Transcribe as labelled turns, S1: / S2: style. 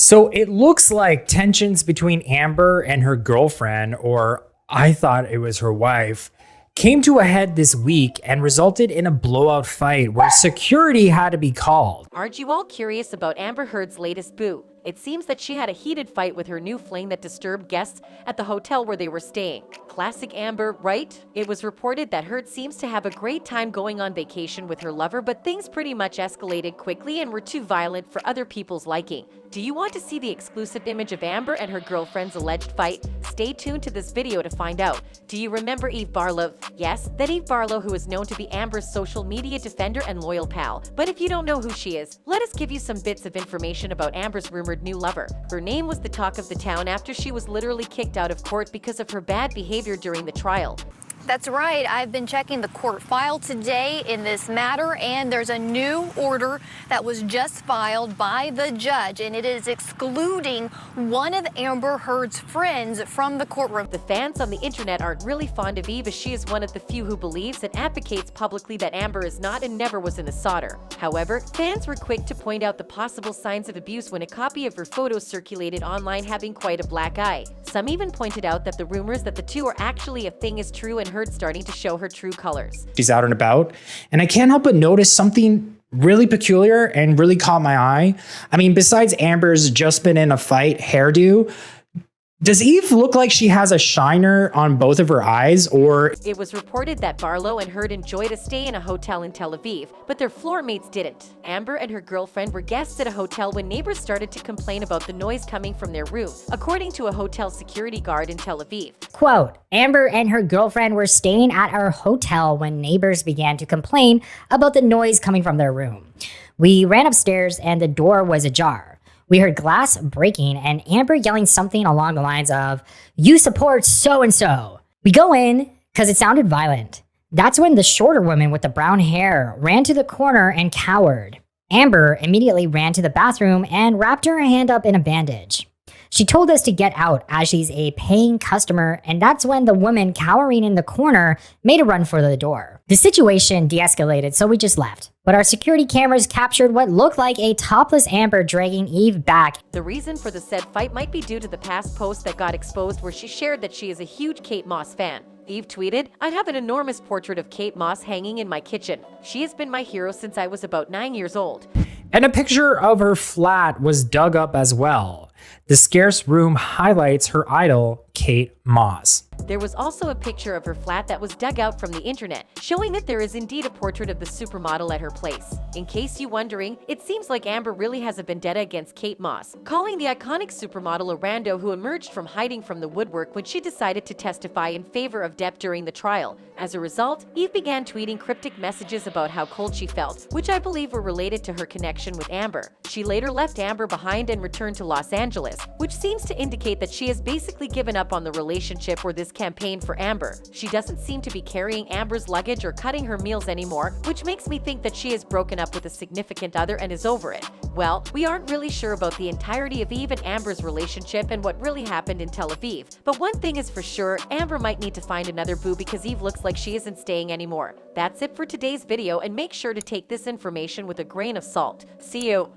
S1: So it looks like tensions between Amber and her girlfriend, or I thought it was her wife, came to a head this week and resulted in a blowout fight where security had to be called.
S2: Aren't you all curious about Amber Heard's latest boo? It seems that she had a heated fight with her new fling that disturbed guests at the hotel where they were staying. Classic Amber, right? It was reported that Heard seems to have a great time going on vacation with her lover, but things pretty much escalated quickly and were too violent for other people's liking. Do you want to see the exclusive image of Amber and her girlfriend's alleged fight? Stay tuned to this video to find out. Do you remember Eve Barlow? Yes, that Eve Barlow who is known to be Amber's social media defender and loyal pal. But if you don't know who she is, let us give you some bits of information about Amber's rumored new lover. Her name was the talk of the town after she was literally kicked out of court because of her bad behavior during the trial.
S3: That's right. I've been checking the court file today in this matter, and there's a new order that was just filed by the judge, and it is excluding one of Amber Heard's friends from the courtroom.
S2: The fans on the internet aren't really fond of Eve, as she is one of the few who believes and advocates publicly that Amber is not and never was in the solder. However, fans were quick to point out the possible signs of abuse when a copy of her photos circulated online having quite a black eye. Some even pointed out that the rumors that the two are actually a thing is true, and Heard starting to show her true colors.
S1: She's out and about, and I can't help but notice something really peculiar and really caught my eye. I mean, besides Amber's just been in a fight hairdo, does Eve look like she has a shiner on both of her eyes, or?
S2: It was reported that Barlow and Heard enjoyed a stay in a hotel in Tel Aviv, but their floor mates didn't. Amber and her girlfriend were guests at a hotel when neighbors started to complain about the noise coming from their room, according to a hotel security guard in Tel Aviv.
S4: Quote, Amber and her girlfriend were staying at our hotel when neighbors began to complain about the noise coming from their room. We ran upstairs and the door was ajar. We heard glass breaking and Amber yelling something along the lines of, "You support so-and-so." We go in because it sounded violent. That's when the shorter woman with the brown hair ran to the corner and cowered. Amber immediately ran to the bathroom and wrapped her hand up in a bandage. She told us to get out as she's a paying customer, and that's when the woman cowering in the corner made a run for the door. The situation de-escalated, so we just left. But our security cameras captured what looked like a topless Amber dragging Eve back.
S2: The reason for the said fight might be due to the past post that got exposed where she shared that she is a huge Kate Moss fan. Eve tweeted, "I have an enormous portrait of Kate Moss hanging in my kitchen. She has been my hero since I was about 9 years old."
S1: And a picture of her flat was dug up as well. The scarce room highlights her idol, Kate Moss.
S2: There was also a picture of her flat that was dug out from the internet, showing that there is indeed a portrait of the supermodel at her place. In case you're wondering, it seems like Amber really has a vendetta against Kate Moss, calling the iconic supermodel a rando who emerged from hiding from the woodwork when she decided to testify in favor of Depp during the trial. As a result, Eve began tweeting cryptic messages about how cold she felt, which I believe were related to her connection with Amber. She later left Amber behind and returned to Los Angeles, which seems to indicate that she has basically given up on the relationship or this campaign for Amber. She doesn't seem to be carrying Amber's luggage or cutting her meals anymore, which makes me think that she has broken up with a significant other and is over it. Well, we aren't really sure about the entirety of Eve and Amber's relationship and what really happened in Tel Aviv. But one thing is for sure, Amber might need to find another boo because Eve looks like she isn't staying anymore. That's it for today's video, and make sure to take this information with a grain of salt. See you.